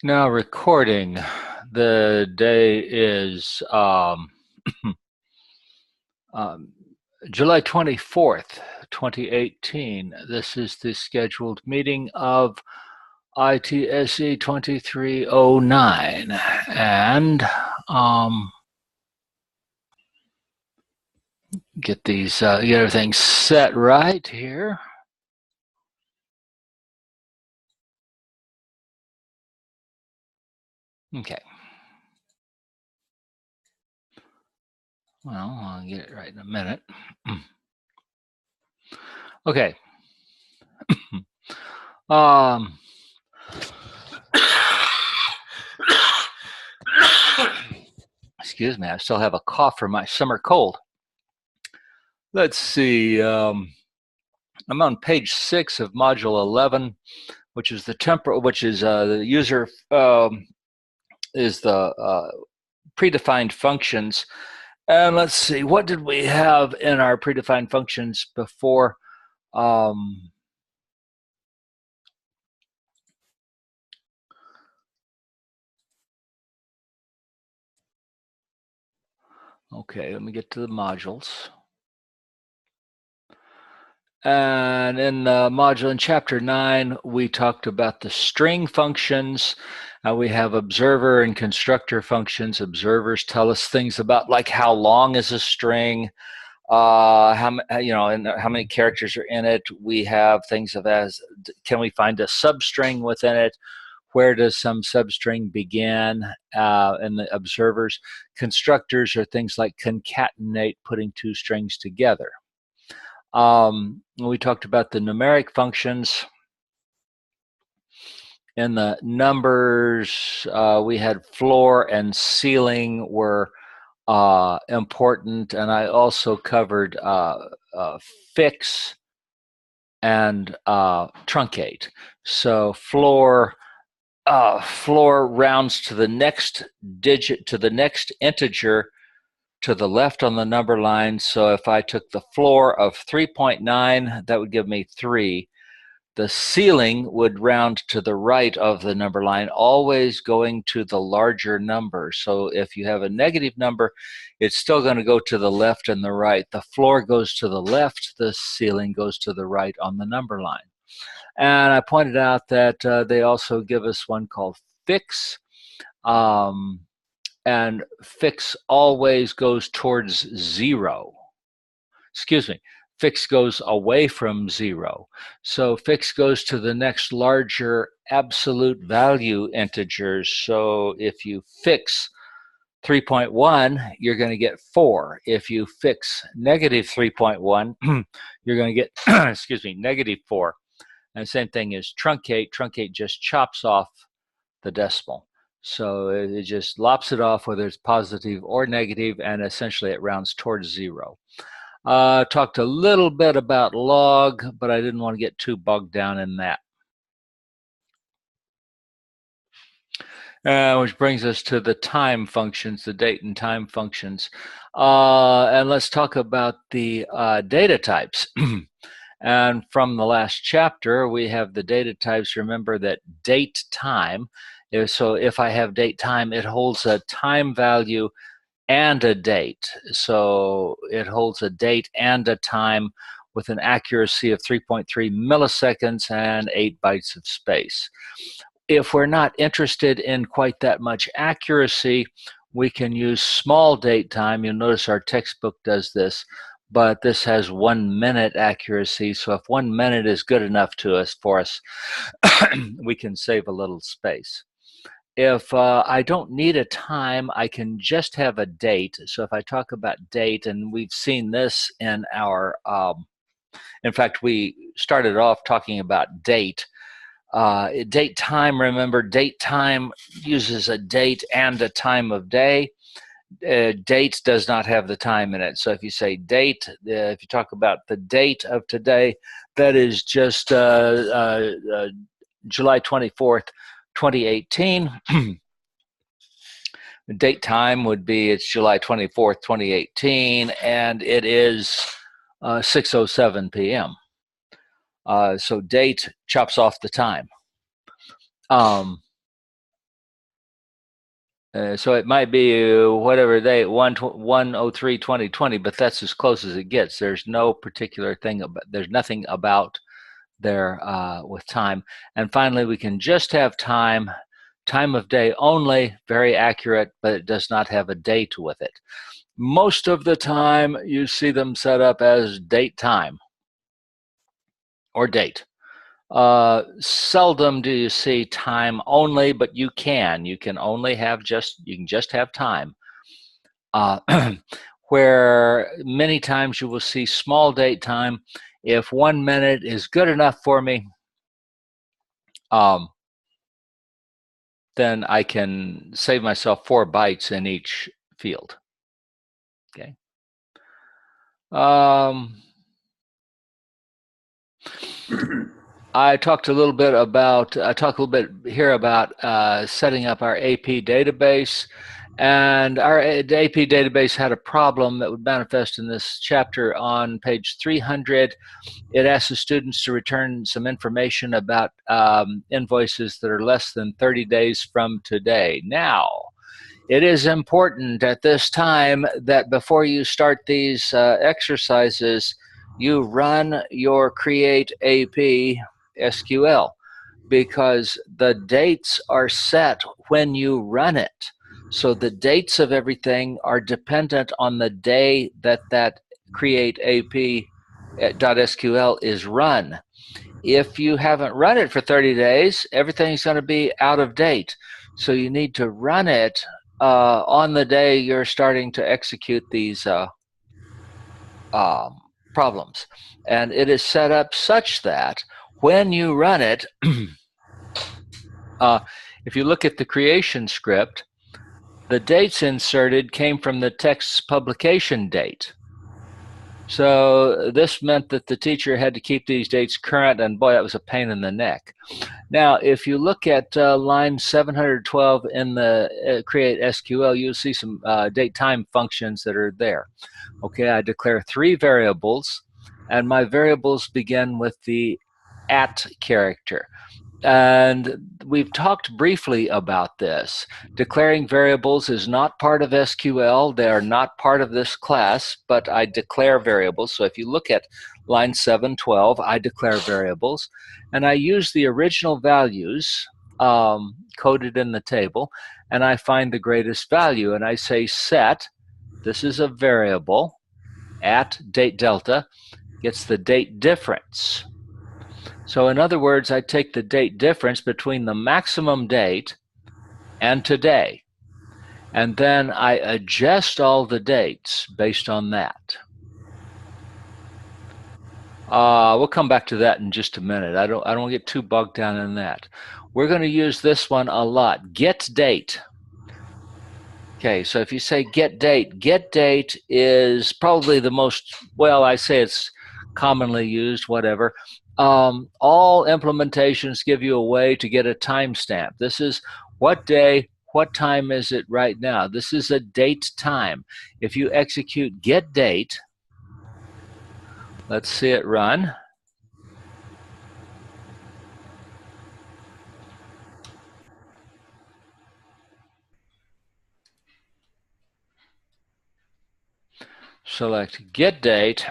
Now recording. The day is um, July 24th, 2018. This is the scheduled meeting of ITSE 2309. And get everything set right here. Okay. Well, I'll get it right in a minute. Okay. Excuse me, I still have a cough from my summer cold. Let's see. I'm on page 6 of module 11, which is the user is the predefined functions. And let's see, what did we have in our predefined functions before? Okay, let me get to the modules. And in the module in chapter 9, we talked about the string functions. We have observer and constructor functions. Observers tell us things about like how long is a string, how many characters are in it. We have things of as, can we find a substring within it? Where does some substring begin? And the observers. Constructors are things like concatenate, putting two strings together. We talked about the numeric functions. In the numbers, we had floor and ceiling were important, and I also covered fix and truncate. So floor rounds to the next digit, to the next integer to the left on the number line. So if I took the floor of 3.9, that would give me 3. The ceiling would round to the right of the number line, always going to the larger number. So if you have a negative number, it's still going to go to the left and the right. The floor goes to the left, the ceiling goes to the right on the number line. And I pointed out that they also give us one called fix. And fix always goes towards 0. Excuse me. Fix goes away from 0. So fix goes to the next larger absolute value integers. So if you fix 3.1, you're going to get 4. If you fix negative 3.1, you're going to get, excuse me, negative 4. And the same thing is truncate. Truncate just chops off the decimal. So it just lops it off, whether it's positive or negative, and essentially it rounds towards 0. Talked a little bit about log, but I didn't want to get too bogged down in that. Which brings us to the time functions, the date and time functions. And let's talk about the data types. And from the last chapter, we have the data types. Remember that date time. So if I have date time, it holds a time value and a date. So it holds a date and a time with an accuracy of 3.3 milliseconds and 8 bytes of space. If we're not interested in quite that much accuracy, we can use small date time. You'll notice our textbook does this, but this has 1 minute accuracy. So if 1 minute is good enough for us, we can save a little space. If I don't need a time, I can just have a date. So if I talk about date, and we've seen this in our, in fact, we started off talking about date. Date time, remember, date time uses a date and a time of day. Date does not have the time in it. So if you say date, if you talk about the date of today, that is just July 24th, 2018. The date time would be it's July 24th, 2018, and it is 6:07 p.m. So date chops off the time. So it might be whatever they 103/2020, but that's as close as it gets. There's no particular thing about, there's nothing about there with time. And finally, we can just have time of day only, very accurate, but it does not have a date with it. Most of the time, you see them set up as date time or date. Seldom do you see time only, but you can only have you can just have time. Where many times you will see small date time. If 1 minute is good enough for me, then I can save myself 4 bytes in each field. Okay. I talk a little bit here about setting up our AP database. And our AP database had a problem that would manifest in this chapter on page 300. It asks the students to return some information about invoices that are less than 30 days from today. Now, it is important at this time that before you start these exercises, you run your Create AP SQL, because the dates are set when you run it. So the dates of everything are dependent on the day that Create AP.SQL is run. If you haven't run it for 30 days, everything's going to be out of date. So you need to run it on the day you're starting to execute these problems. And it is set up such that when you run it, if you look at the creation script, the dates inserted came from the text's publication date. So this meant that the teacher had to keep these dates current, and boy, that was a pain in the neck. Now, if you look at line 712 in the Create SQL, you'll see some date time functions that are there. Okay, I declare 3 variables, and my variables begin with the @ character. And we've talked briefly about this. Declaring variables is not part of SQL. They are not part of this class, but I declare variables. So if you look at line 712, I declare variables, and I use the original values coded in the table, and I find the greatest value, and I say set, this is a variable, @ date delta, gets the date difference. So in other words, I take the date difference between the maximum date and today, and then I adjust all the dates based on that. We'll come back to that in just a minute. I don't want to get too bogged down in that. We're going to use this one a lot. Get date. Okay, so if you say get date is probably the most, well, I say it's commonly used, whatever. All implementations give you a way to get a timestamp. This is what day, what time is it right now? This is a date time. If you execute get date, let's see it run. Select get date.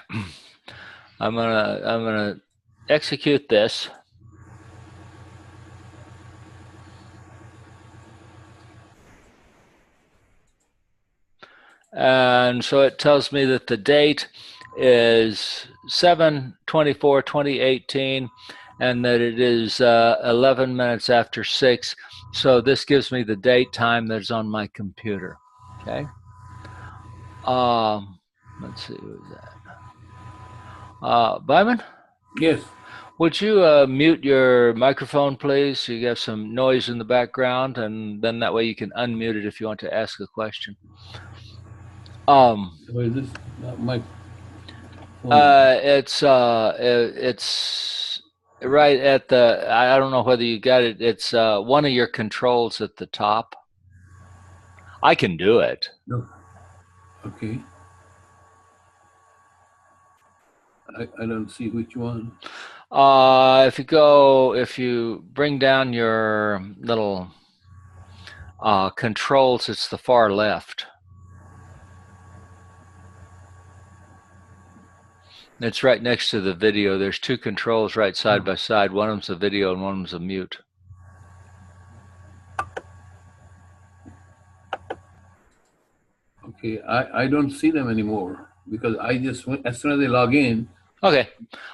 I'm gonna execute this. And so it tells me that the date is 7/24/2018, and that it is 11 minutes after 6. So this gives me the date time that's on my computer. Okay. Let's see, who's that? Byman? Yes. Would you mute your microphone, please? So you have some noise in the background, and then that way you can unmute it if you want to ask a question. So is this my it's right at the, I don't know whether you got it. It's one of your controls at the top. I can do it. No. Okay. I don't see which one. If you bring down your little controls, it's the far left. It's right next to the video. There's two controls right side by side. One of them's a video and one of them's a mute. Okay, I don't see them anymore because I just went, as soon as they log in. Okay,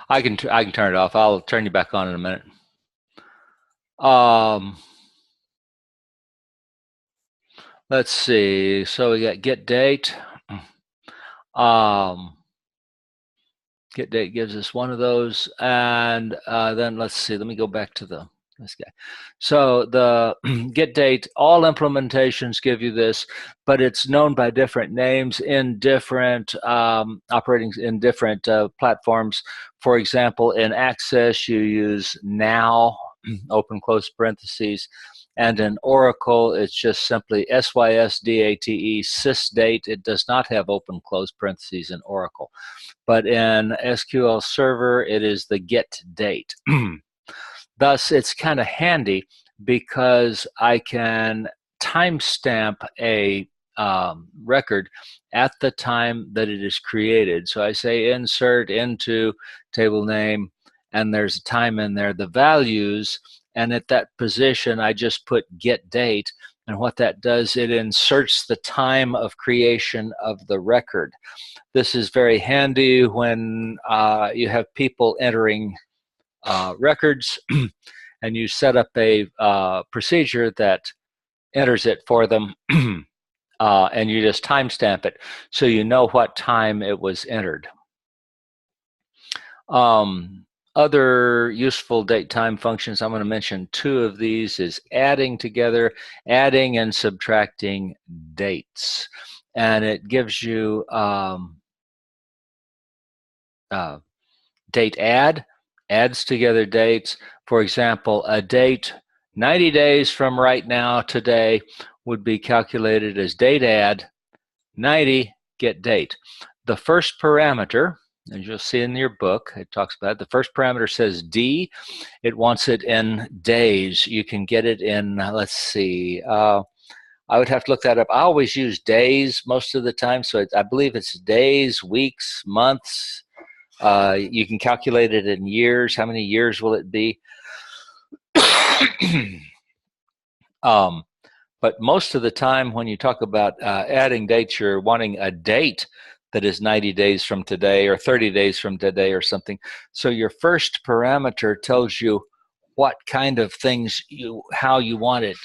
I can turn it off. I'll turn you back on in a minute. Let's see. So we got get date. Get date gives us one of those, and then let's see. Let me go back to this guy. So the get date, all implementations give you this, but it's known by different names in different operating in different platforms. For example, in Access, you use now, open close parentheses, and in Oracle, it's just simply SYSDATE, sysdate. It does not have open close parentheses in Oracle. But in SQL Server, it is the get date. Thus, it's kind of handy because I can timestamp a record at the time that it is created. So I say insert into table name, and there's a time in there, the values, and at that position, I just put get date. And what that does, it inserts the time of creation of the record. This is very handy when you have people entering records and you set up a procedure that enters it for them and you just timestamp it so you know what time it was entered. Other useful date time functions, I'm going to mention two of these, is adding together, adding and subtracting dates. And it gives you date add, adds together dates. For example, a date 90 days from right now today would be calculated as date add 90 get date. The first parameter, as you'll see in your book, it talks about it. The first parameter says D. It wants it in days. You can get it in, let's see, I would have to look that up. I always use days most of the time, so I believe it's days, weeks, months. You can calculate it in years. How many years will it be? But most of the time when you talk about adding dates, you're wanting a date that is 90 days from today or 30 days from today or something. So your first parameter tells you what kind of things how you want it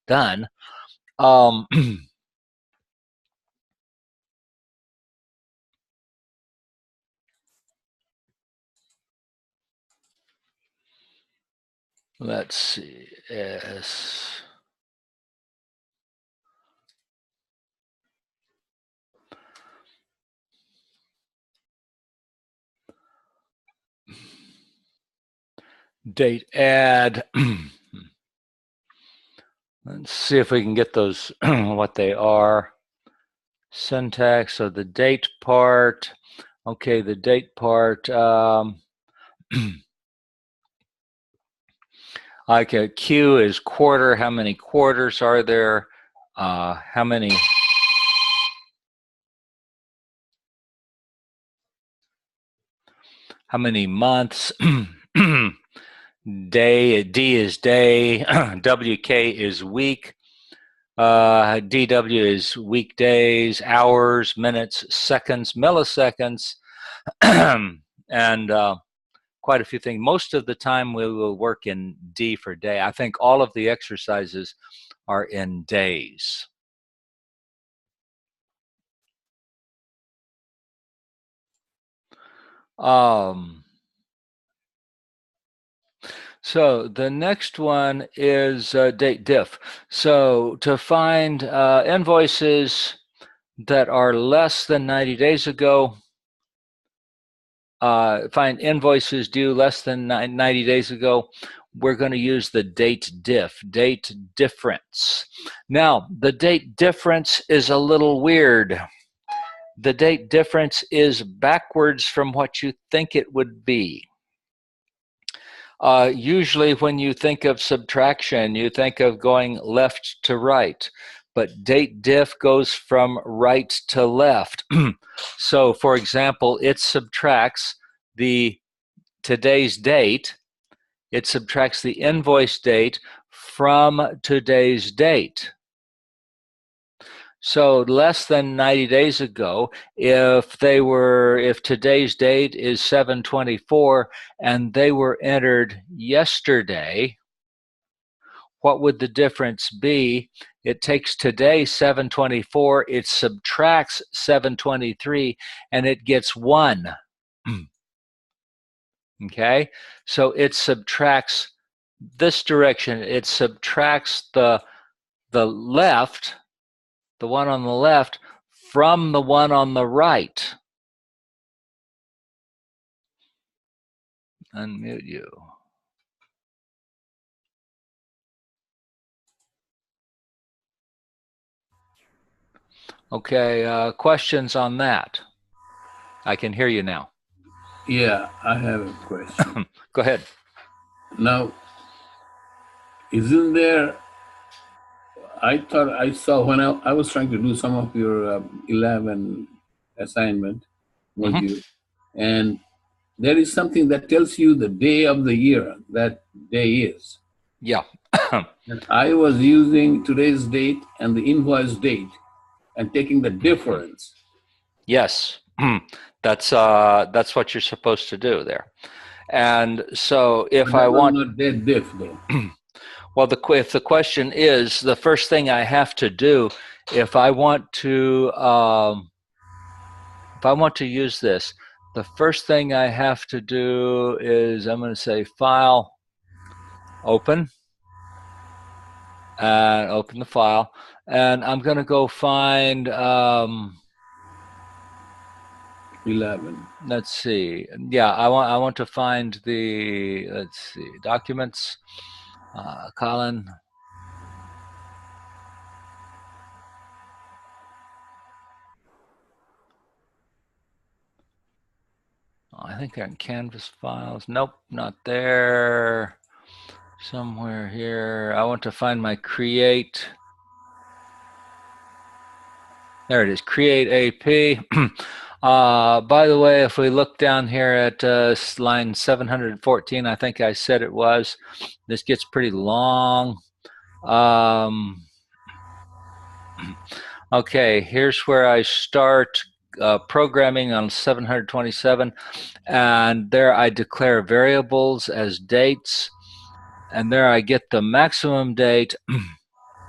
done. Let's see, S. Date add. Let's see if we can get those, what they are. Syntax, so the date part. Okay, the date part. Like a Q is quarter. How many quarters are there? How many? How many months? Day, D is day, WK is week, DW is weekdays, hours, minutes, seconds, milliseconds, and quite a few things. Most of the time we will work in D for day. I think all of the exercises are in days. So the next one is date diff. So to find invoices that are less than 90 days ago, find invoices due less than 90 days ago, we're going to use the date diff, date difference. Now, the date difference is a little weird. The date difference is backwards from what you think it would be. Usually when you think of subtraction, you think of going left to right, but date diff goes from right to left. So for example, it subtracts the today's date, it subtracts the invoice date from today's date. So less than 90 days ago, if today's date is 7/24 and they were entered yesterday, what would the difference be? It takes today 7/24, it subtracts 7/23, and it gets 1. Okay, so it subtracts this direction. It subtracts the left, the one on the left, from the one on the right. Unmute you. Okay, questions on that? I can hear you now. Yeah, I have a question. Go ahead. Now, isn't there, I thought I saw when I was trying to do some of your 11 assignment module, and there is something that tells you the day of the year that day is. Yeah. And I was using today's date and the invoice date and taking the difference. Yes. That's what you're supposed to do there. And so if I want not that diff though. Well, if the question is, the first thing I have to do if I want to use this, the first thing I have to do is I'm going to say File, Open, and open the file, and I'm going to go find 11. Let's see. Yeah, I want to find the, let's see, documents, Colin. I think they're in Canvas files. Nope, not there. Somewhere here. I want to find my create. There it is, create AP. By the way, if we look down here at line 714, I think I said it was. This gets pretty long. Okay, here's where I start programming on 727, and there I declare variables as dates, and there I get the maximum date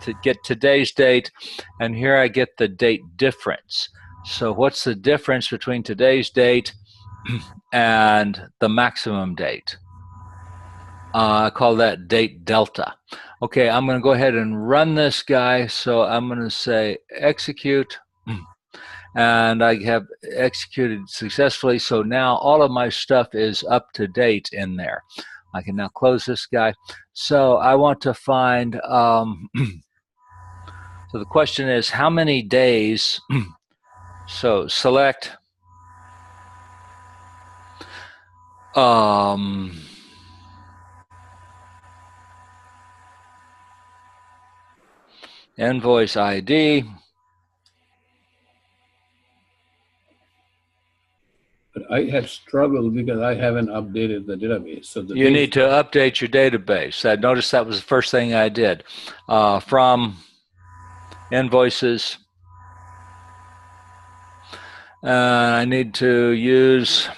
to get today's date, and here I get the date difference. So what's the difference between today's date and the maximum date? I call that date delta. Okay, I'm going to go ahead and run this guy. So I'm going to say execute, and I have executed successfully. So now all of my stuff is up to date in there. I can now close this guy. So I want to find, so the question is how many days, so select invoice ID. But I have struggled because I haven't updated the database. So you need to update your database. I noticed that was the first thing I did. From invoices, I need to use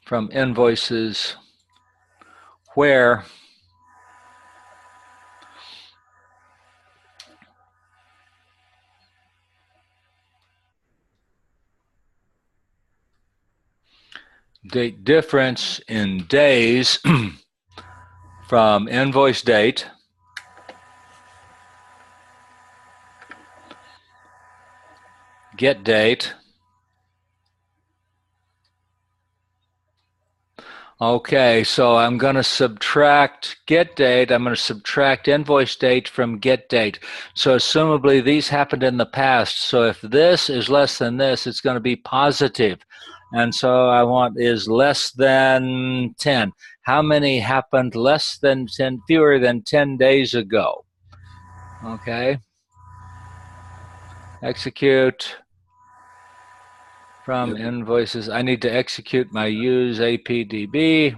from invoices where date difference in days from invoice date get date Okay, so I'm going to subtract get date. I'm going to subtract invoice date from get date. So assumably these happened in the past. So if this is less than this, it's going to be positive. And so I want is less than 10. How many happened less than 10, fewer than 10 days ago? Okay. Execute from invoices. I need to execute my use APDB.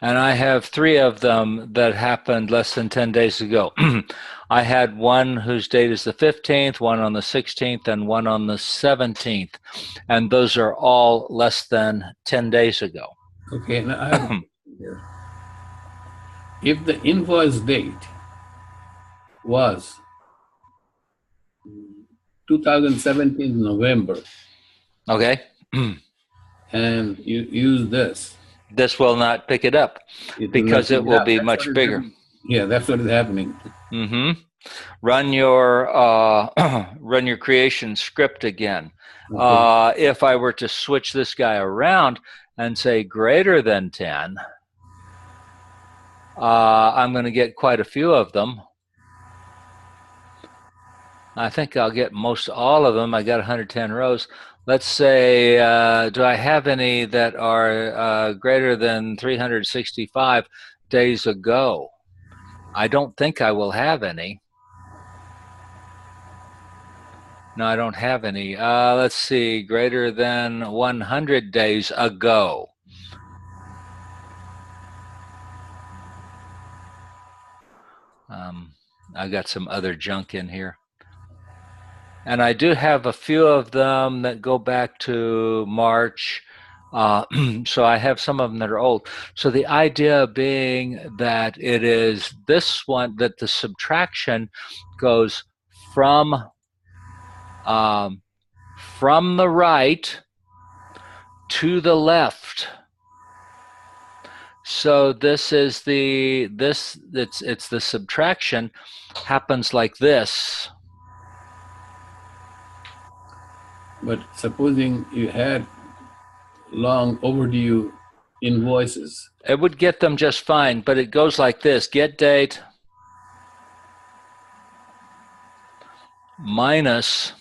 And I have 3 of them that happened less than 10 days ago. I had one whose date is the 15th, one on the 16th, and one on the 17th. And those are all less than 10 days ago. Okay, now I have a question here. If the invoice date was 2017 November, okay, and you use this, this will not pick it up because it will be much bigger. Yeah, that's what is happening. Mm-hmm. Run your run your creation script again. Okay. If I were to switch this guy around and say greater than 10, I'm going to get quite a few of them. I think I'll get most all of them. I got 110 rows. Let's say, do I have any that are greater than 365 days ago? I don't think I will have any. No, I don't have any. Let's see, greater than 100 days ago. I got some other junk in here. And I do have a few of them that go back to March. So I have some of them that are old. So the idea being that it is this one, that the subtraction goes from the right to the left. So this is it's the subtraction happens like this. But supposing you had long overdue invoices, it would get them just fine, but it goes like this: get date minus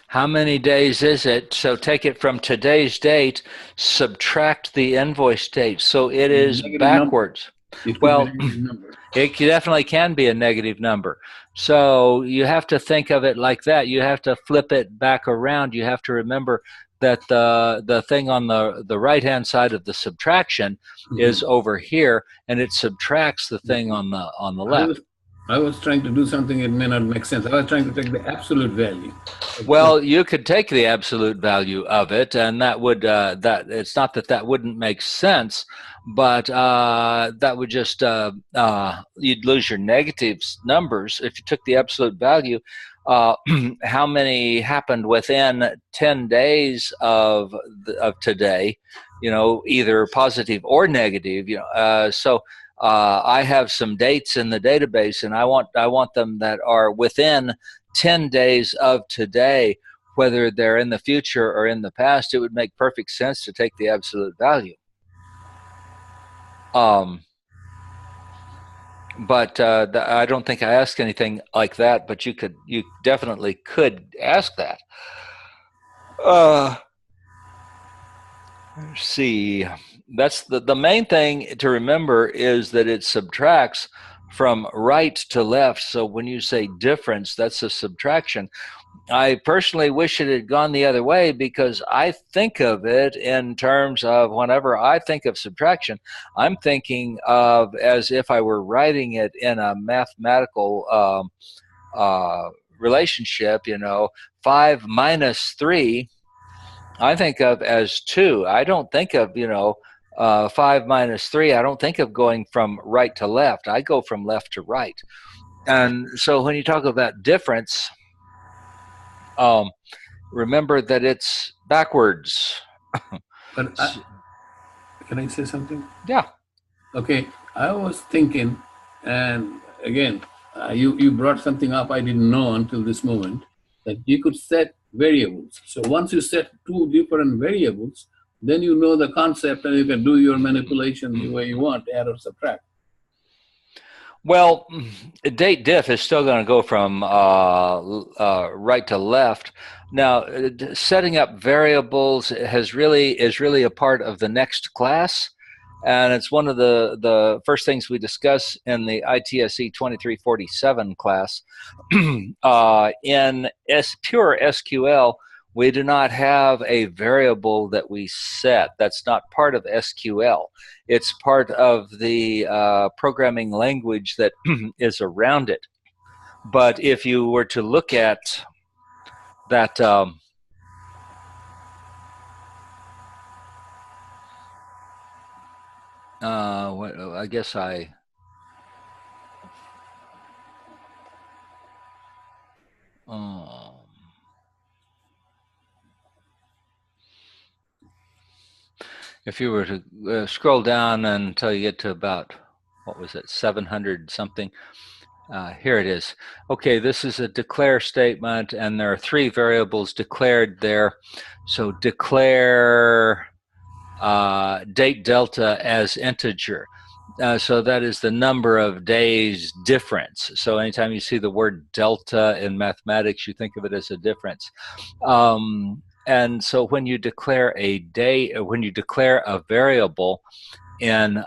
how many days is it? So take it from today's date, subtract the invoice date. So it is backwards. Well, it definitely can be a negative number. So you have to think of it like that. You have to flip it back around. You have to remember that the thing on the right-hand side of the subtraction is over here, and it subtracts the thing on the left. I was trying to do something, it may not make sense. I was trying to take the absolute value. Well, you could take the absolute value of it, and that would it's not that wouldn't make sense, but that would just you'd lose your negative numbers if you took the absolute value. How many happened within 10 days of today? You know, either positive or negative. You know, so. I have some dates in the database, and I want them that are within 10 days of today, whether they're in the future or in the past. It would make perfect sense to take the absolute value. But I don't think I asked anything like that, but you definitely could ask that. Let's see. That's the main thing to remember is that it subtracts from right to left. So when you say difference, that's a subtraction. I personally wish it had gone the other way, because I think of it in terms of, whenever I think of subtraction, I'm thinking of as if I were writing it in a mathematical relationship. You know, 5 minus 3 I think of as 2. I don't think of, 5 minus 3. I don't think of going from right to left. I go from left to right. And so when you talk about difference, remember that it's backwards. But can I say something? Yeah. Okay, I was thinking, and again, you brought something up I didn't know until this moment, that you could set variables. So once you set two different variables, then you know the concept and you can do your manipulation the way you want, add or subtract. Well, date diff is still going to go from right to left. Now, setting up variables is really a part of the next class, and it's one of the first things we discuss in the ITSE 2347 class. In pure SQL, we do not have a variable that we set. That's not part of SQL. It's part of the programming language that is around it. But if you were to look at that, I guess if you were to scroll down until you get to about, what was it, 700 something, here it is. Okay, this is a declare statement, and there are three variables declared there. So declare date delta as integer. So that is the number of days difference. So anytime you see the word delta in mathematics, you think of it as a difference. And so when you declare when you declare a variable in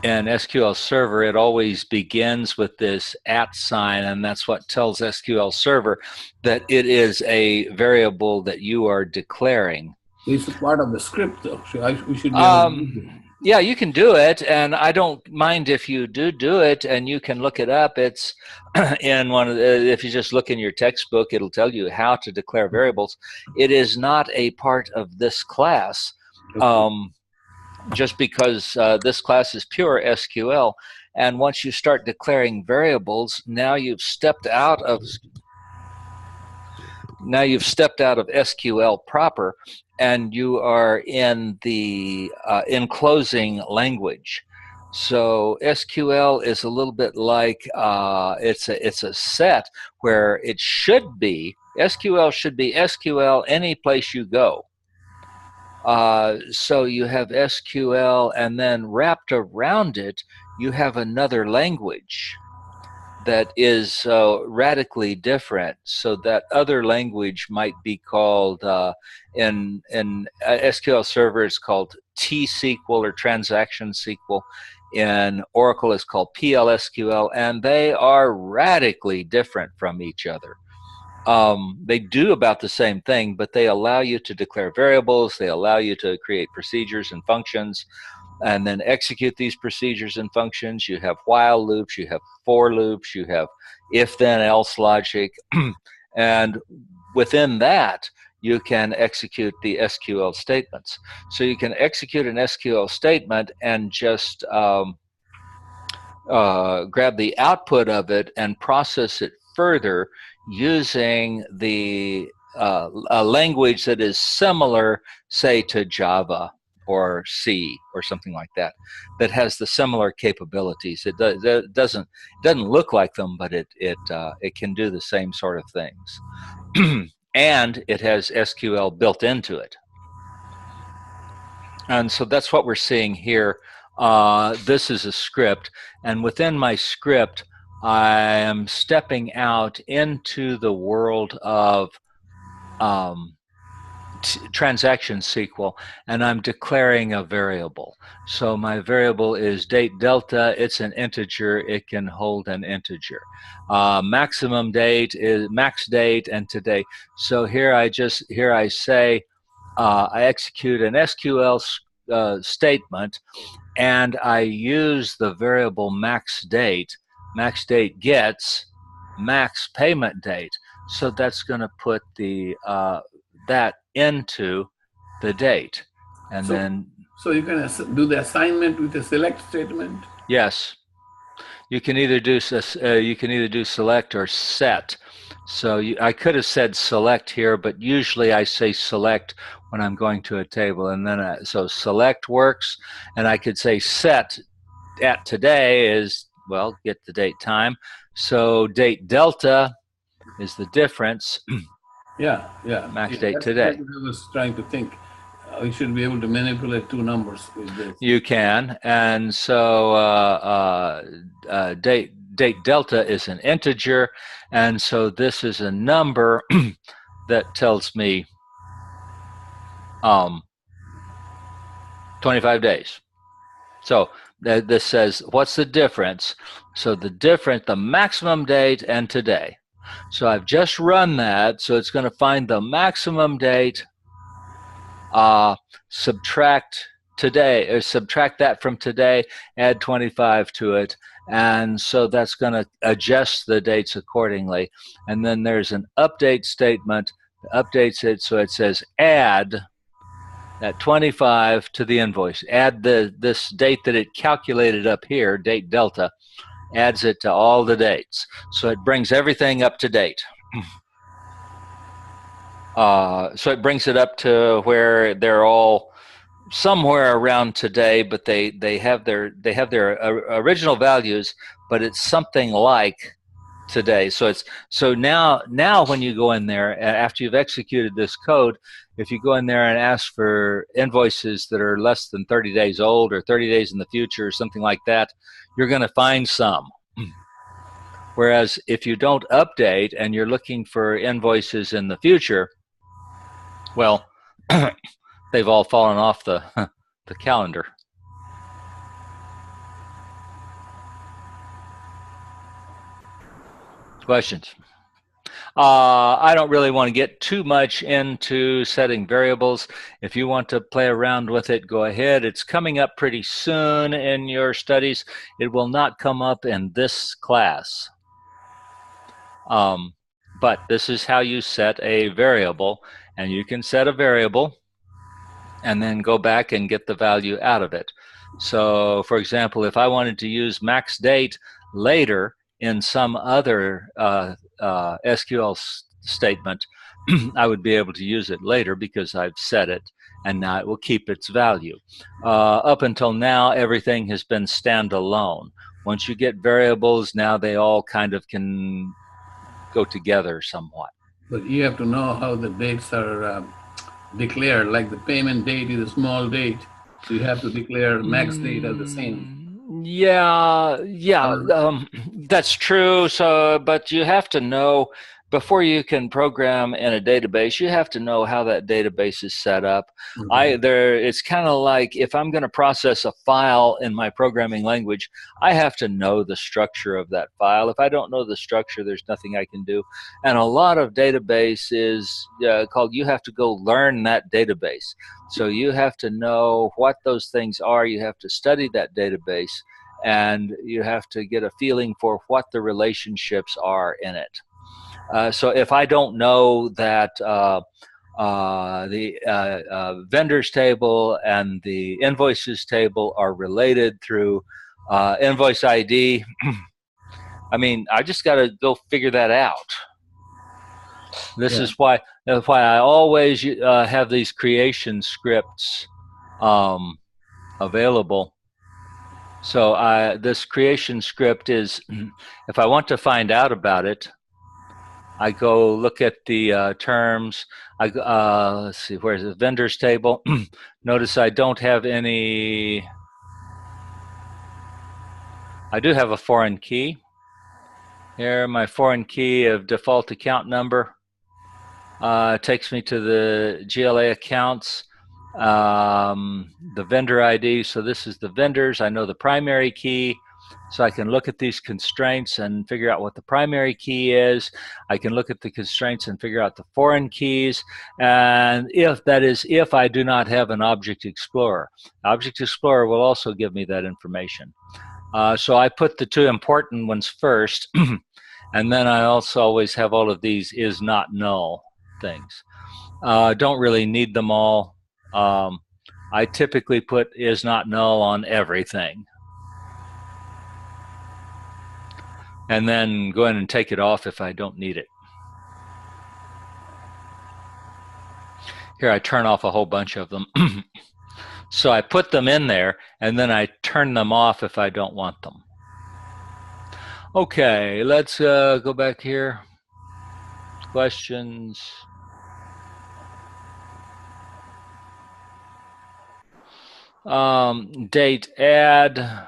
SQL Server, it always begins with this @ sign, and that's what tells SQL Server that it is a variable that you are declaring. It's a part of the script, though. So we should be able to use it. Yeah, you can do it, and I don't mind if you do it, and you can look it up. It's in one of if you just look in your textbook, it'll tell you how to declare variables. It is not a part of this class, just because this class is pure SQL. And once you start declaring variables, now you've stepped out of SQL proper, and you are in the enclosing language. So SQL is a little bit like it's a set where it should be SQL should be SQL any place you go. So you have SQL, and then wrapped around it, you have another language that is radically different. So that other language might be called, in SQL Server, it's called T-SQL or Transaction SQL. In Oracle, it's called PLSQL, and they are radically different from each other. They do about the same thing, but they allow you to declare variables, they allow you to create procedures and functions, and then execute these procedures and functions. You have while loops, you have for loops, you have if then else logic, and within that you can execute the SQL statements. So you can execute an SQL statement and just grab the output of it and process it further using a language that is similar, say, to Java or C or something like that, that has the similar capabilities. It doesn't look like them, but it can do the same sort of things, and it has SQL built into it. And so that's what we're seeing here. This is a script, and within my script, I am stepping out into the world of transaction SQL, and I'm declaring a variable. So my variable is date delta. It's an integer. It can hold an integer. Maximum date is max date and today. So here I say I execute an SQL statement, and I use the variable max date. Max date gets max payment date. So that's going to put the that into the date, and so you can do the assignment with a select statement. Yes, you can either do select or set. So I could have said select here, but usually I say select when I'm going to a table. And then so select works, and I could say set at today is, well, get the date time. So date delta is the difference. Yeah. Max Yeah, date that's today. what I was trying to think. We should be able to manipulate two numbers with this. You can, and so date delta is an integer, and so this is a number that tells me 25 days. So this says, what's the difference? So the maximum date and today. So I've just run that, so it's going to find the maximum date, subtract today, or subtract that from today, add 25 to it, and so that's going to adjust the dates accordingly. And then there's an update statement that updates it, so it says add that 25 to the invoice. Add this date that it calculated up here, date delta, adds it to all the dates. So it brings everything up to date. So it brings it up to where they're all somewhere around today, but they have their original values, but it's something like today. So now when you go in there after you've executed this code, if you go in there and ask for invoices that are less than 30 days old or 30 days in the future or something like that, you're going to find some. Whereas if you don't update and you're looking for invoices in the future, well, they've all fallen off the calendar. Questions? I don't really want to get too much into setting variables. If you want to play around with it, go ahead. It's coming up pretty soon in your studies. It will not come up in this class. But this is how you set a variable, and you can set a variable and then go back and get the value out of it. So, for example, if I wanted to use max date later in some other SQL statement, I would be able to use it later because I've set it, and now it will keep its value. Up until now, everything has been standalone. Once you get variables, now they all kind of can go together somewhat. But you have to know how the dates are declared, like the payment date is a small date, so you have to declare max date as the same. Yeah, that's true. So, but you have to know, before you can program in a database, you have to know how that database is set up. It's kind of like if I'm going to process a file in my programming language, I have to know the structure of that file. If I don't know the structure, there's nothing I can do. And a lot of database is called, you have to go learn that database. So you have to know what those things are. You have to study that database, and you have to get a feeling for what the relationships are in it. So if I don't know that the vendors table and the invoices table are related through invoice ID, I mean, I just got to go figure that out. This is why I always have these creation scripts available. So this creation script is, if I want to find out about it, I go look at the terms. Let's see, where's the vendors table? Notice I don't have any. I do have a foreign key. Here, my foreign key of default account number takes me to the GLA accounts, the vendor ID. So this is the vendors. I know the primary key. So I can look at these constraints and figure out what the primary key is. I can look at the constraints and figure out the foreign keys. And if I do not have an Object Explorer. Object Explorer will also give me that information. So I put the two important ones first. And then I also always have all of these is not null things. Don't really need them all. I typically put is not null on everything. And then go in and take it off if I don't need it. Here, I turn off a whole bunch of them. So I put them in there, and then I turn them off if I don't want them. Okay, let's go back here. Questions? Date add,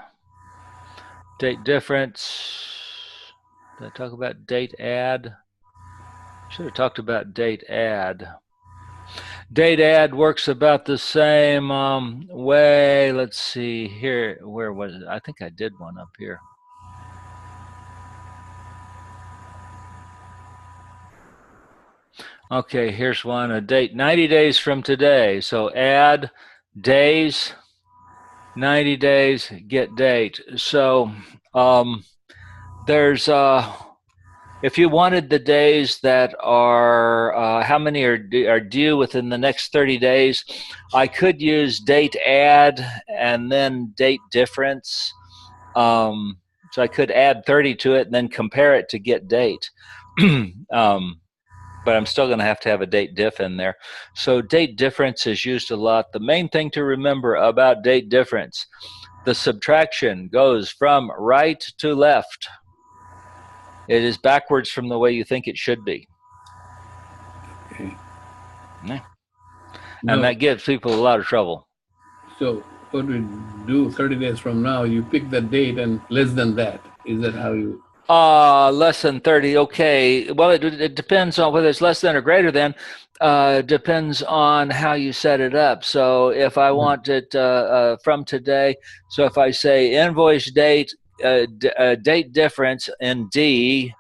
date difference. Did I talk about date add? Should have talked about date add. Date add works about the same way. Let's see here. Where was it? I think I did one up here. Okay, here's one, a date 90 days from today. So add days, 90 days, get date. So there's, if you wanted the days that are, how many are due within the next 30 days, I could use date add and then date difference. So I could add 30 to it and then compare it to get date. But I'm still going to have a date diff in there. So date difference is used a lot. The main thing to remember about date difference, the subtraction goes from right to left. It is backwards from the way you think it should be. Okay. Yeah. And that gives people a lot of trouble. So what we do 30 days from now, you pick the date and less than that. Is that how you... Less than 30, okay. Well, it depends on whether it's less than or greater than. Depends on how you set it up. So if I want it from today, so if I say invoice date, date difference in D,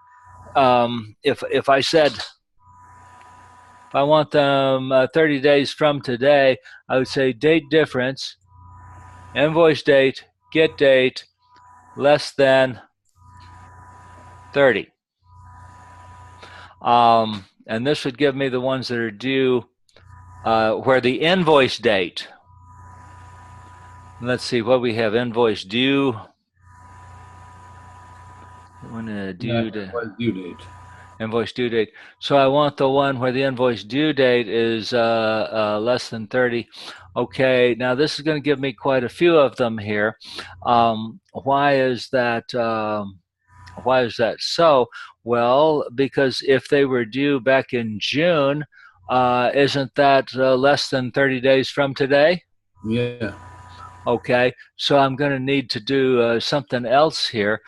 if I said, if I want them 30 days from today, I would say date difference, invoice date, get date, less than 30. And this would give me the ones that are due where the invoice date. Let's see what we have. Invoice due. When due date. Invoice due date. So I want the one where the invoice due date is less than 30. Okay, now this is going to give me quite a few of them here. Why is that? Why is that so? Well, because if they were due back in June, isn't that less than 30 days from today? Yeah. Okay, so I'm going to need to do something else here.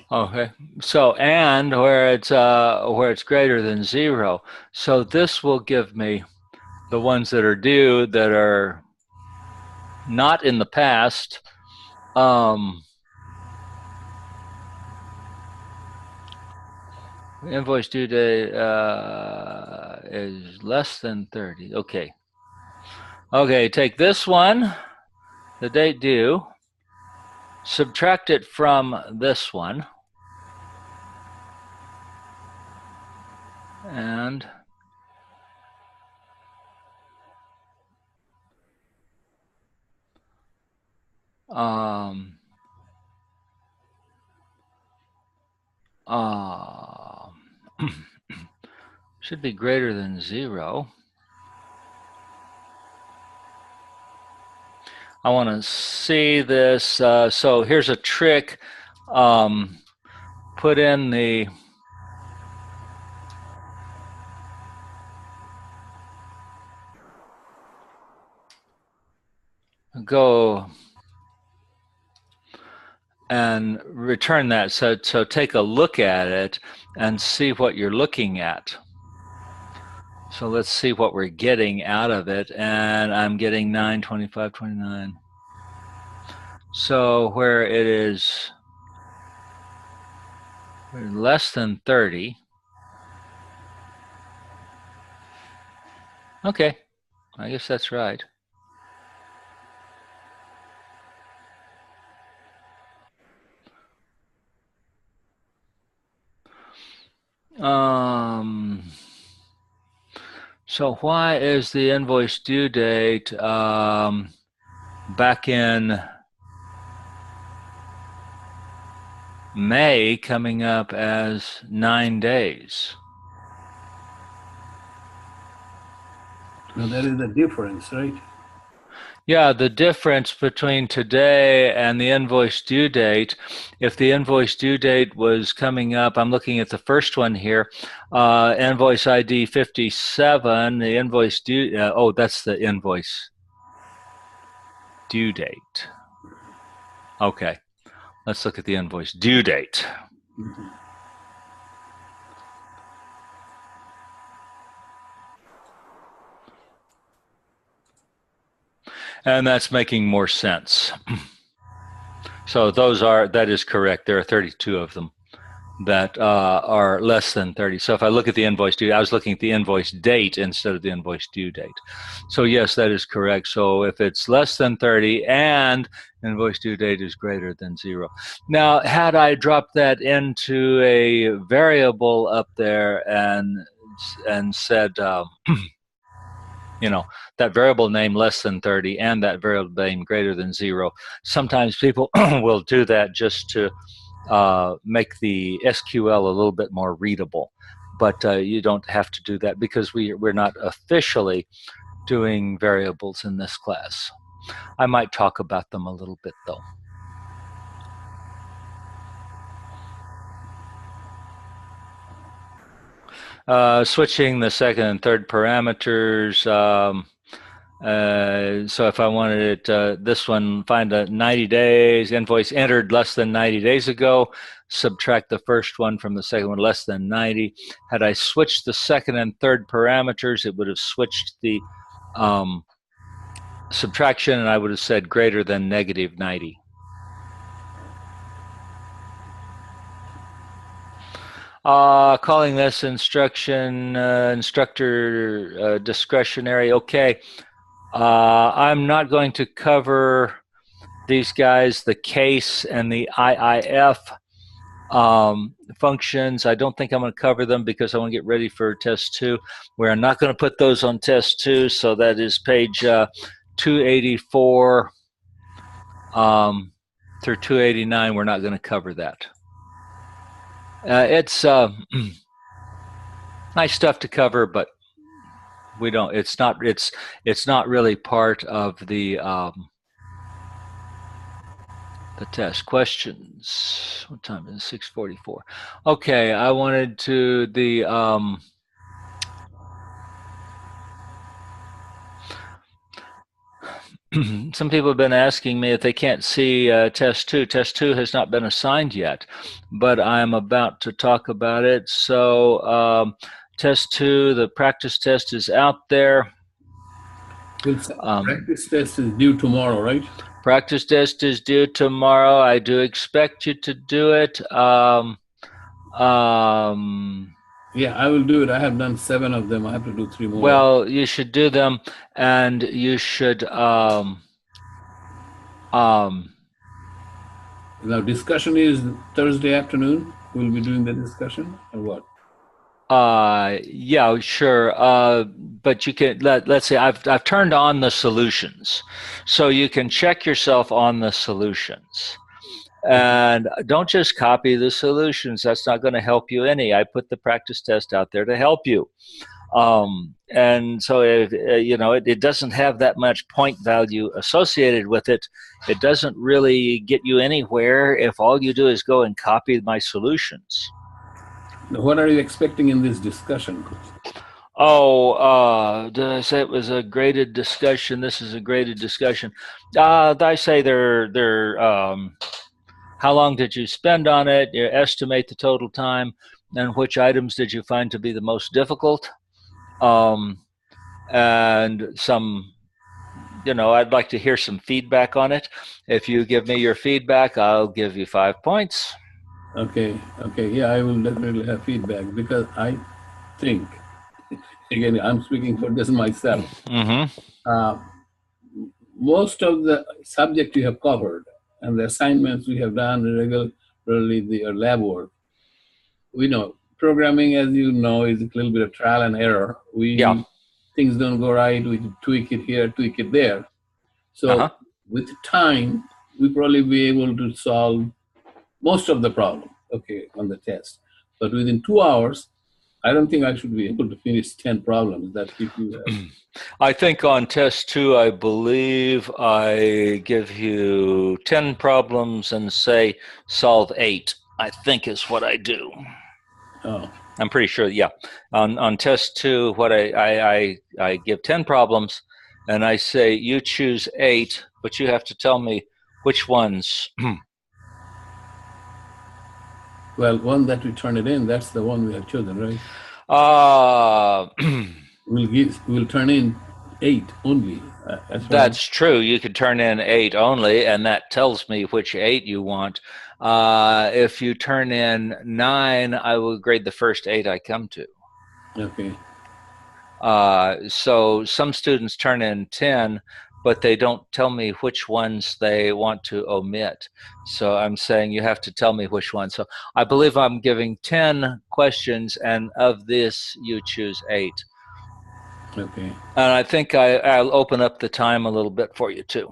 Okay, so and where it's greater than 0. So this will give me the ones that are due that are not in the past. Invoice due date is less than 30. Okay. Okay, take this one, the date due, subtract it from this one, and should be greater than 0. I want to see this. So here's a trick. Put in the go and return that. So take a look at it and see what you're looking at. So let's see what we're getting out of it. And I'm getting 9, 25, 29. So where it is less than 30. Okay, I guess that's right. So why is the invoice due date back in May coming up as 9 days? Now that is the difference, right? Yeah, the difference between today and the invoice due date, if the invoice due date was coming up, I'm looking at the first one here, invoice ID 57, the invoice due, oh, that's the invoice due date. Okay, let's look at the invoice due date. Mm-hmm. And that's making more sense. So that is correct. There are 32 of them that are less than 30. So if I look at the invoice due, I was looking at the invoice date instead of the invoice due date. So yes, that is correct. So if it's less than 30 and invoice due date is greater than 0. Now, had I dropped that into a variable up there and said, you know, that variable name less than 30 and that variable name greater than 0, sometimes people will do that just to make the SQL a little bit more readable. But you don't have to do that because we're not officially doing variables in this class. I might talk about them a little bit though. Switching the second and third parameters. So if I wanted it, this one, find a 90 days, invoice entered less than 90 days ago, subtract the first one from the second one less than 90. Had I switched the second and third parameters, it would have switched the subtraction, and I would have said greater than negative 90. Calling this instruction instructor discretionary. Okay. I'm not going to cover these guys, the case and the IIF functions. I don't think I'm going to cover them because I want to get ready for test 2. We're not going to put those on test 2, so that is page 284 through 289. We're not going to cover that. It's nice stuff to cover, but we don't. It's not really part of the test. Questions? What time is it? 6:44. Okay, I wanted to the some people have been asking me if they can't see test 2. Test 2 has not been assigned yet, but I'm about to talk about it. So test 2, the practice test is out there. Practice test is due tomorrow, right? Practice test is due tomorrow. I do expect you to do it. Yeah, I will do it. I have done 7 of them. I have to do 3 more. Well, you should do them, and you should now discussion is Thursday afternoon. We'll be doing the discussion, or what? Yeah, sure. But you can let's say I've turned on the solutions, so you can check yourself on the solutions. And don't just copy the solutions. That's not going to help you any. I put the practice test out there to help you. And so, it doesn't have that much point value associated with it. It doesn't really get you anywhere if all you do is go and copy my solutions. Now, what are you expecting in this discussion? Oh, did I say it was a graded discussion? This is a graded discussion. I say they're how long did you spend on it? You estimate the total time, and which items did you find to be the most difficult? And some, I'd like to hear some feedback on it. If you give me your feedback, I'll give you 5 points. Okay. Yeah, I will definitely have feedback because I think, again, I'm speaking for this myself. Most of the subject you have covered and the assignments we have done regularly, the lab work, we know programming, as you know, is a little bit of trial and error. Yeah. Things don't go right, we tweak it here, tweak it there. So with time, we'll probably be able to solve most of the problem, okay, on the test. But within 2 hours, I don't think I should be able to finish 10 problems that if you have. I think on test 2, I believe I give you 10 problems and say solve 8, I think is what I do. Oh. I'm pretty sure, yeah. On test 2, what I give 10 problems and I say you choose 8, but you have to tell me which ones. Well, one that we turn it in, that's the one we have chosen, right? We'll turn in 8 only. That's true. You could turn in 8 only, and that tells me which 8 you want. If you turn in 9, I will grade the first 8 I come to. Okay. So some students turn in 10, but they don't tell me which ones they want to omit. So I'm saying you have to tell me which one. So I believe I'm giving 10 questions, and of this, you choose 8. Okay. And I think I'll open up the time a little bit for you, too.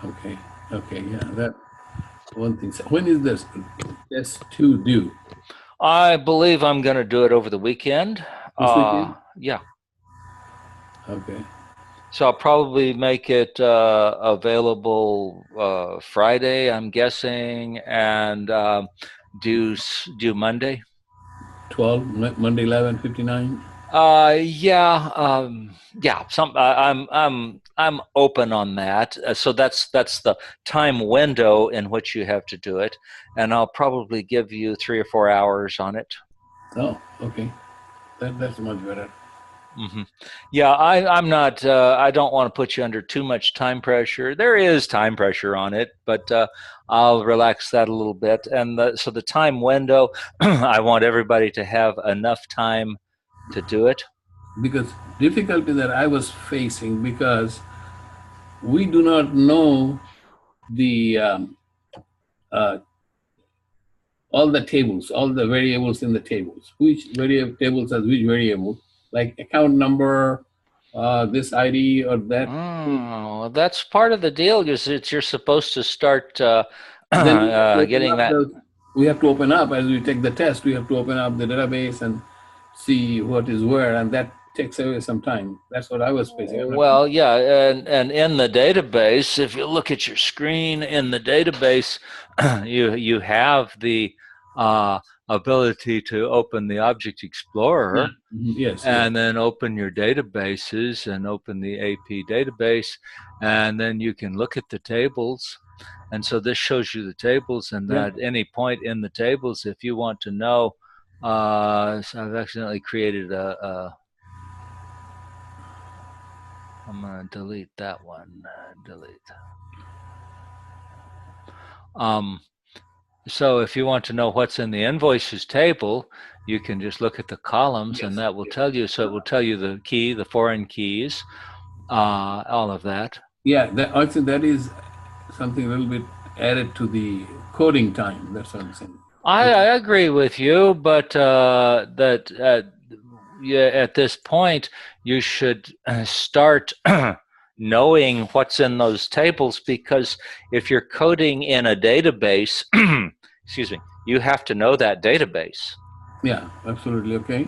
Okay. Okay. Yeah, that one thing. So when is this test 2 due? I believe I'm going to do it over the weekend. This weekend? Yeah. Okay. So I'll probably make it available Friday, I'm guessing, and do Monday. 12, Monday 11:59. Yeah. Yeah. I'm open on that. So that's the time window in which you have to do it, and I'll probably give you 3 or 4 hours on it. Oh, okay. That's much better. Mm-hmm. Yeah, I'm not. I don't want to put you under too much time pressure. There is time pressure on it, but I'll relax that a little bit. And so the time window, I want everybody to have enough time to do it. Because difficulty that I was facing, because we do not know the all the tables, all the variables in the tables. Which tables has which variable, like account number, this ID or that. Oh, that's part of the deal. Is you're supposed to start Then getting that. We have to open up as we take the test. We have to open up the database and see what is where, and that takes away some time. That's what I was facing. Well, yeah, and in the database, if you look at your screen in the database, you have the ability to open the Object Explorer, yes, and then open your databases and open the AP database, and then you can look at the tables. And so this shows you the tables, and at any point in the tables, if you want to know, so I've accidentally created I'm going to delete that one. Delete. So if you want to know what's in the invoices table, you can just look at the columns, and that will tell you. So it will tell you the key, the foreign keys, all of that. Yeah, that is something a little bit added to the coding time. That's what I'm saying. I agree with you, but at this point, you should start knowing what's in those tables, because if you're coding in a database, excuse me, you have to know that database. Yeah, absolutely. Okay.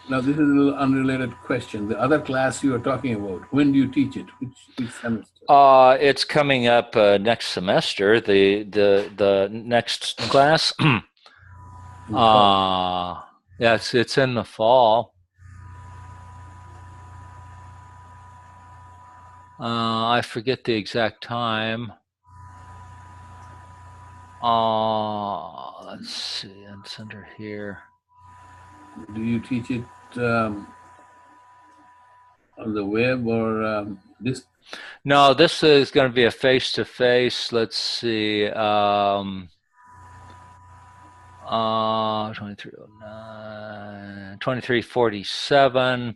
Now, this is a little unrelated question. The other class you are talking about, when do you teach it? Which semester? It's coming up next semester. The next class. Yes, it's in the fall. I forget the exact time. Let's see. It's under here. Do you teach it on the web or this? No, this is going to be a face-to-face. Let's see. 2309, 2347,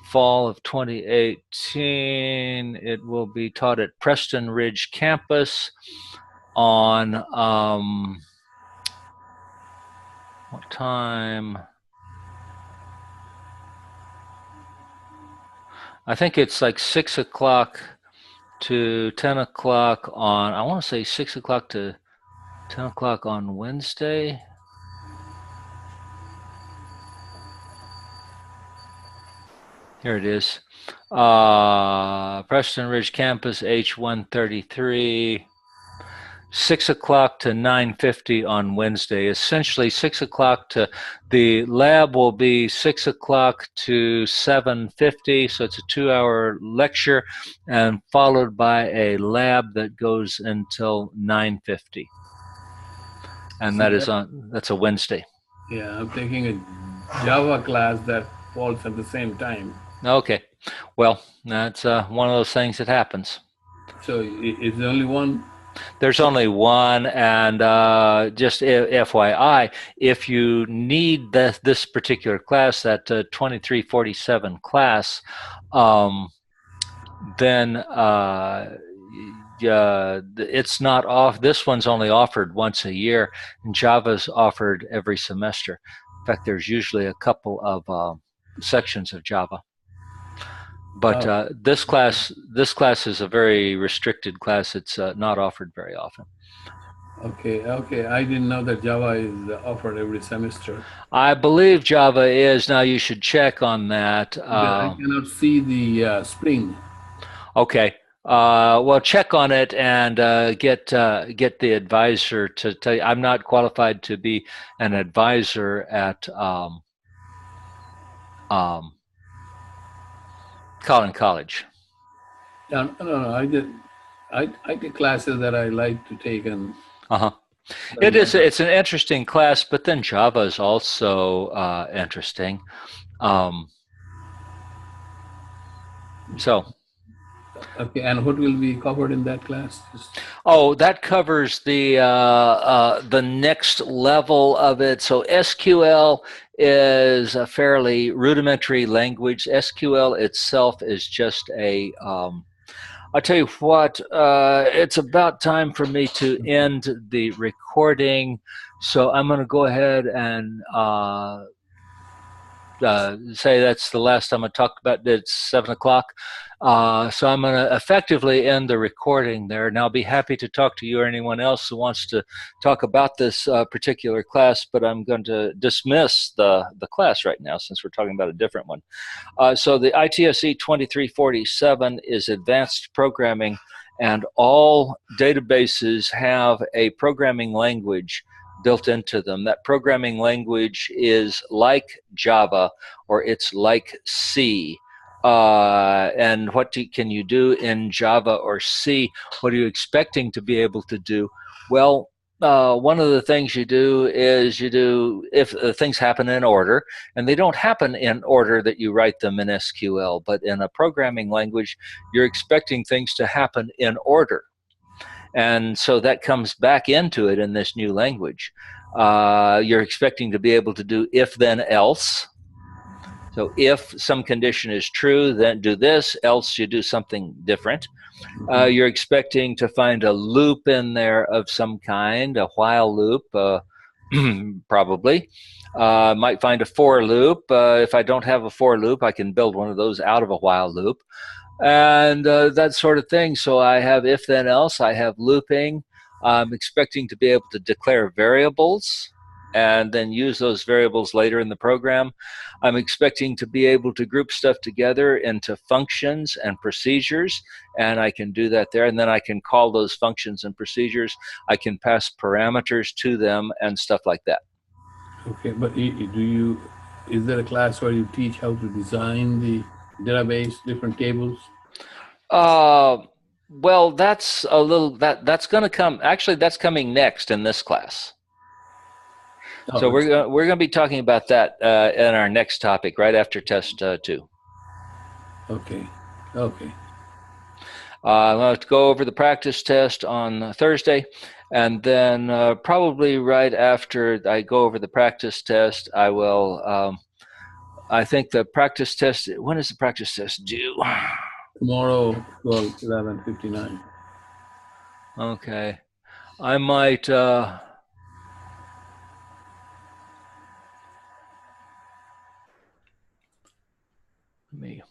fall of 2018. It will be taught at Preston Ridge campus on What time? I think it's like 6 o'clock to 10 o'clock on, I want to say 6 o'clock to 10 o'clock on Wednesday. Here it is. Preston Ridge Campus, H133. 6 o'clock to 9:50 on Wednesday. Essentially, 6 o'clock to the lab will be 6 o'clock to 7:50. So it's a 2-hour lecture, and followed by a lab that goes until 9:50. And So that's a Wednesday. Yeah, I'm taking a Java class that falls at the same time. Okay, well, that's one of those things that happens. So is there only one? There's only one, and just FYI, if you need this particular class, that 2347 class, then it's not off. This one's only offered once a year, and Java's offered every semester. In fact, there's usually a couple of sections of Java. But this class is a very restricted class. It's not offered very often. Okay. I didn't know that Java is offered every semester. I believe Java is. Now you should check on that. I cannot see the Spring. Okay. Well, check on it and get the advisor to tell you. I'm not qualified to be an advisor at Collin College. No. I take classes that I like to take, and it's an interesting class, but then Java is also interesting. So. Okay, and what will be covered in that class? Oh, that covers the next level of it. So SQL is a fairly rudimentary language. SQL itself is just a I'll tell you what, it's about time for me to end the recording. So I'm going to go ahead and say that's the last time I talked about it. It's 7 o'clock. So I'm going to effectively end the recording there. And I'll be happy to talk to you or anyone else who wants to talk about this particular class, but I'm going to dismiss the class right now since we're talking about a different one. So the ITSE 2347 is advanced programming, and all databases have a programming language built into them. That programming language is like Java, or it's like C. And what can you do in Java or C? What are you expecting to be able to do? Well, one of the things you do is if things happen in order, and they don't happen in order that you write them in SQL, but in a programming language, you're expecting things to happen in order. And so that comes back into it in this new language. You're expecting to be able to do if, then, else. So if some condition is true, then do this, else you do something different. You're expecting to find a loop in there of some kind, a while loop, probably. Might find a for loop. If I don't have a for loop, I can build one of those out of a while loop. And that sort of thing. So I have if, then, else. I have looping. I'm expecting to be able to declare variables and then use those variables later in the program. I'm expecting to be able to group stuff together into functions and procedures, and I can do that there. And then I can call those functions and procedures. I can pass parameters to them and stuff like that. Okay, but is there a class where you teach how to design the database, different tables? Well, that's a little that's going to come. Actually, that's coming next in this class. Oh, so we're going to be talking about that in our next topic, right after test 2. Okay. I'm going to go over the practice test on Thursday, and then probably right after I go over the practice test, I will. I think the practice test. When is the practice test due? Tomorrow, 11:59. Okay, I might. me.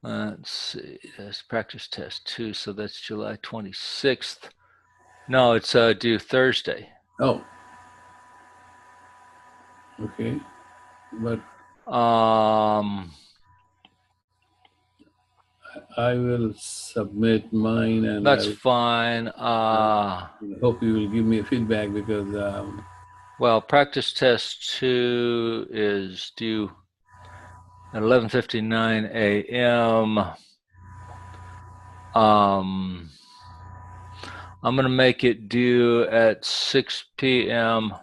Let's see, that's practice test 2, so that's July 26th. No, it's due Thursday. Oh. Okay. But I will submit mine, and that's fine. I hope you will give me a feedback, because well, practice test 2 is due at 11:59 a.m. I'm going to make it due at 6 p.m.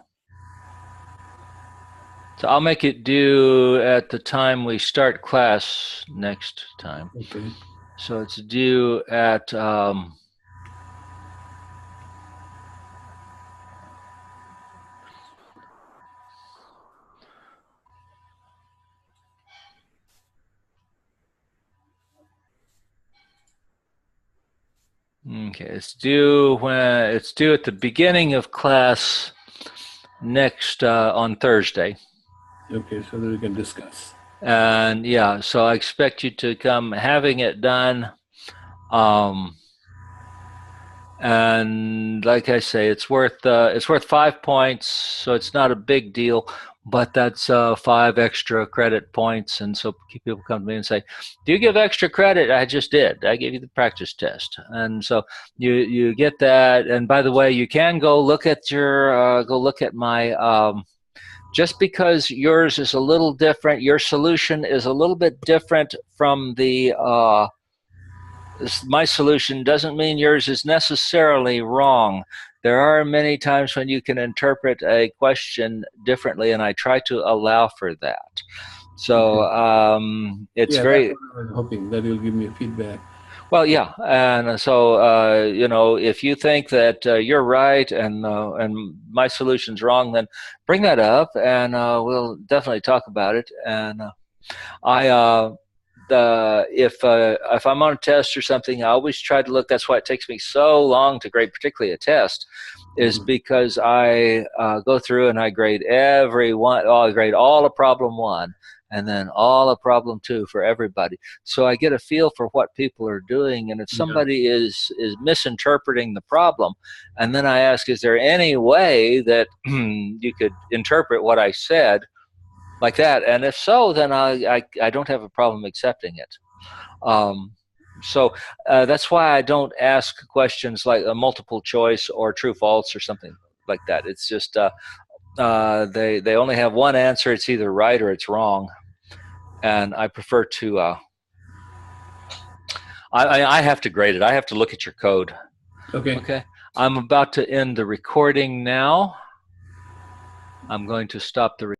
So I'll make it due at the time we start class next time. okay. So it's due at okay, it's due at the beginning of class next on Thursday. Okay, so that we can discuss. And yeah, so I expect you to come having it done. And like I say, it's worth 5 points, so it's not a big deal. But that's 5 extra credit points, and so people come to me and say, "Do you give extra credit?" I just did. I gave you the practice test, and so you get that. And by the way, you can go look at my. Just because yours is a little different, your solution is a little bit different from my solution, doesn't mean yours is necessarily wrong. There are many times when you can interpret a question differently, and I try to allow for that. So it's very. That's what I was hoping, that you'll give me feedback. Well, yeah, and so if you think that you're right and my solution's wrong, then bring that up, and we'll definitely talk about it. And if I'm on a test or something, I always try to look. That's why it takes me so long to grade, particularly a test, is because I go through and I grade every one. I grade all of problem 1, and then all of problem 2 for everybody. So I get a feel for what people are doing, and if somebody is misinterpreting the problem, and then I ask, is there any way that you could interpret what I said like that? And if so, then I don't have a problem accepting it. So that's why I don't ask questions like a multiple choice or true false or something like that. It's just they only have one answer. It's either right or it's wrong. And I prefer to I have to grade it. I have to look at your code. Okay. I'm about to end the recording now. I'm going to stop the